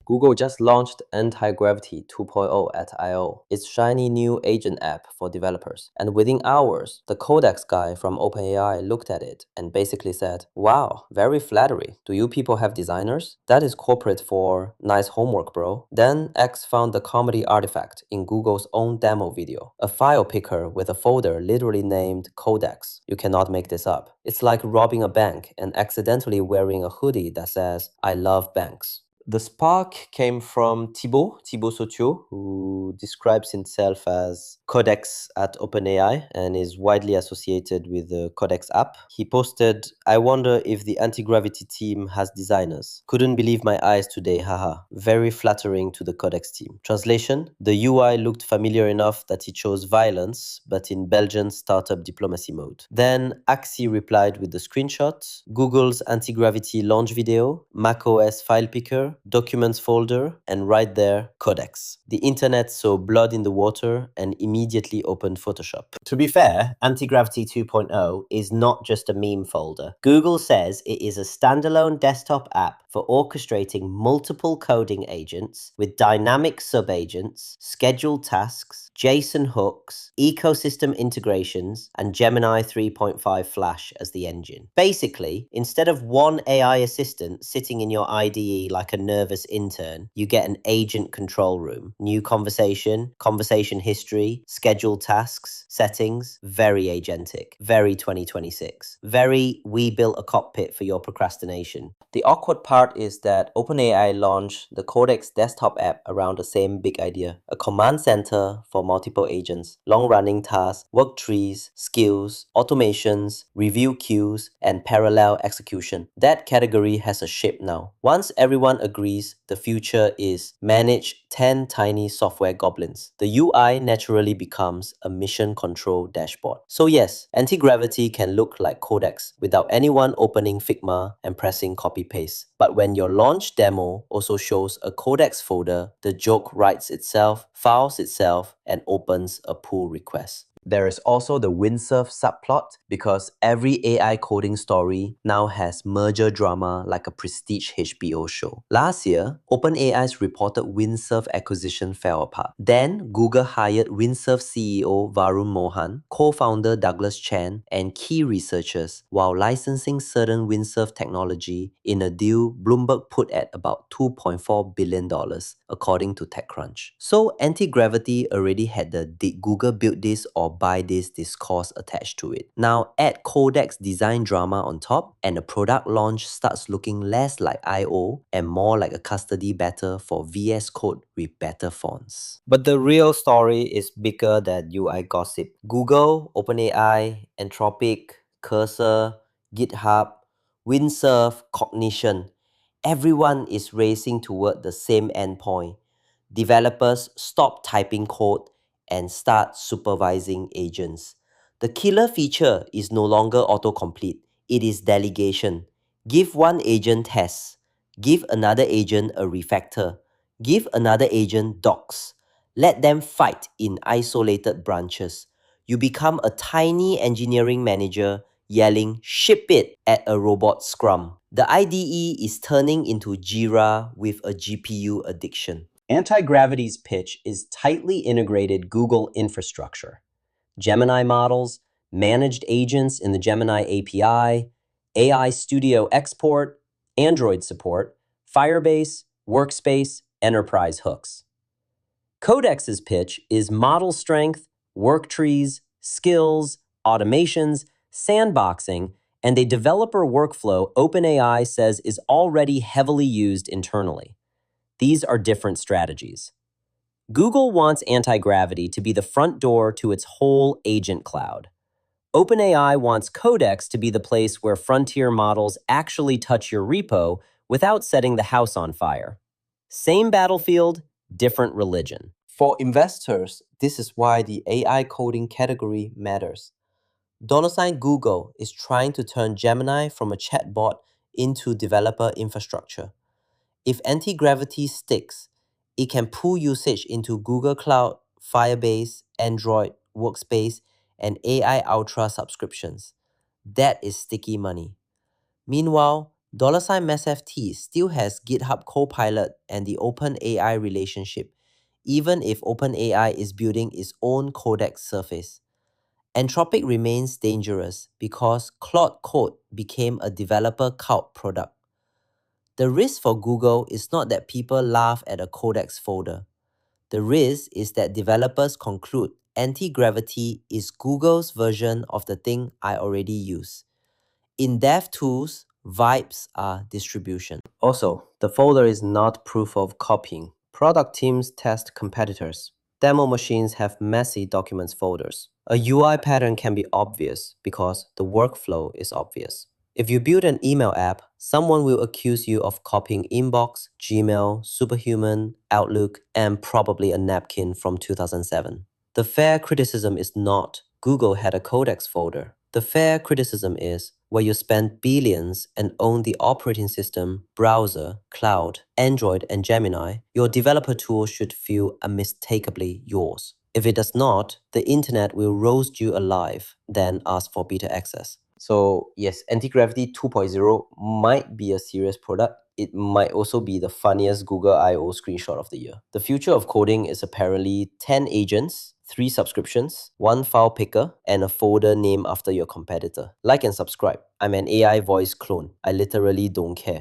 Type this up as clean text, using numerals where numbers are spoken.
Google just launched Antigravity 2.0 at I/O, its shiny new agent app for developers. And within hours, the Codex guy from OpenAI looked at it and basically said, "Wow, very flattering. Do you people have designers? That is corporate for nice homework, bro." Then X found the comedy artifact in Google's own demo video, a file picker with a folder literally named Codex. You cannot make this up. It's like robbing a bank and accidentally wearing a hoodie that says, "I love banks." The spark came from Tibo, who describes himself as Codex at OpenAI and is widely associated with the Codex app. He posted, "I wonder if the anti-gravity team has designers. Couldn't believe my eyes today, haha. Very flattering to the Codex team." Translation: the UI looked familiar enough that he chose violence, but in Belgian startup diplomacy mode. Then Axie replied with the screenshot, Google's anti-gravity launch video, macOS file picker, documents folder, and right there, Codex. The internet saw blood in the water and immediately opened Photoshop. To be fair, Antigravity 2.0 is not just a meme folder. Google says it is a standalone desktop app for orchestrating multiple coding agents with dynamic subagents, scheduled tasks, JSON hooks, ecosystem integrations, and Gemini 3.5 Flash as the engine. Basically, instead of one AI assistant sitting in your IDE like a nervous intern, you get an agent control room. New conversation, conversation history, scheduled tasks, settings, very agentic, very 2026. Very, we built a cockpit for your procrastination. The awkward part is that OpenAI launched the Codex desktop app around the same big idea, a command center for multiple agents, long-running tasks, work trees, skills, automations, review queues, and parallel execution. That category has a shape now. Once everyone agrees the future is manage 10 tiny software goblins, the UI naturally becomes a mission control dashboard. So yes, anti-gravity can look like Codex without anyone opening Figma and pressing copy-paste. But when your launch demo also shows a Codex folder, the joke writes itself, files itself, and opens a pull request. There is also the Windsurf subplot because every AI coding story now has merger drama like a prestige HBO show. Last year, OpenAI's reported Windsurf acquisition fell apart. Then, Google hired Windsurf CEO Varun Mohan, co-founder Douglas Chan, and key researchers while licensing certain Windsurf technology in a deal Bloomberg put at about $2.4 billion, according to TechCrunch. So, anti-gravity already had the "did Google build this or buy this" discourse attached to it. Now add Codex design drama on top and the product launch starts looking less like I/O and more like a custody battle for VS Code with better fonts. But the real story is bigger than UI gossip. Google, OpenAI, Anthropic, Cursor, GitHub, Windsurf, Cognition. Everyone is racing toward the same endpoint. Developers stop typing code and start supervising agents. The killer feature is no longer autocomplete, it is delegation. Give one agent tests, give another agent a refactor, give another agent docs. Let them fight in isolated branches. You become a tiny engineering manager yelling "ship it" at a robot scrum. The IDE is turning into Jira with a GPU addiction. Antigravity's pitch is tightly integrated Google infrastructure. Gemini models, managed agents in the Gemini API, AI Studio export, Android support, Firebase, Workspace, enterprise hooks. Codex's pitch is model strength, work trees, skills, automations, sandboxing, and a developer workflow OpenAI says is already heavily used internally. These are different strategies. Google wants anti-gravity to be the front door to its whole agent cloud. OpenAI wants Codex to be the place where frontier models actually touch your repo without setting the house on fire. Same battlefield, different religion. For investors, this is why the AI coding category matters. $Google is trying to turn Gemini from a chatbot into developer infrastructure. If anti-gravity sticks, it can pull usage into Google Cloud, Firebase, Android, Workspace, and AI Ultra subscriptions. That is sticky money. Meanwhile, $MassFT still has GitHub Copilot and the OpenAI relationship, even if OpenAI is building its own codex surface. Anthropic remains dangerous because Claude Code became a developer cult product. The risk for Google is not that people laugh at a codex folder. The risk is that developers conclude Antigravity is Google's version of the thing I already use. In dev tools, vibes are distribution. Also, the folder is not proof of copying. Product teams test competitors. Demo machines have messy documents folders. A UI pattern can be obvious because the workflow is obvious. If you build an email app, someone will accuse you of copying Inbox, Gmail, Superhuman, Outlook, and probably a napkin from 2007. The fair criticism is not Google had a codex folder. The fair criticism is where you spend billions and own the operating system, browser, cloud, Android, and Gemini, your developer tool should feel unmistakably yours. If it does not, the internet will roast you alive, then ask for beta access. So yes, Antigravity 2.0 might be a serious product. It might also be the funniest Google I/O screenshot of the year. The future of coding is apparently 10 agents, 3 subscriptions, 1 file picker, and a folder named after your competitor. Like and subscribe. I'm an AI voice clone. I literally don't care.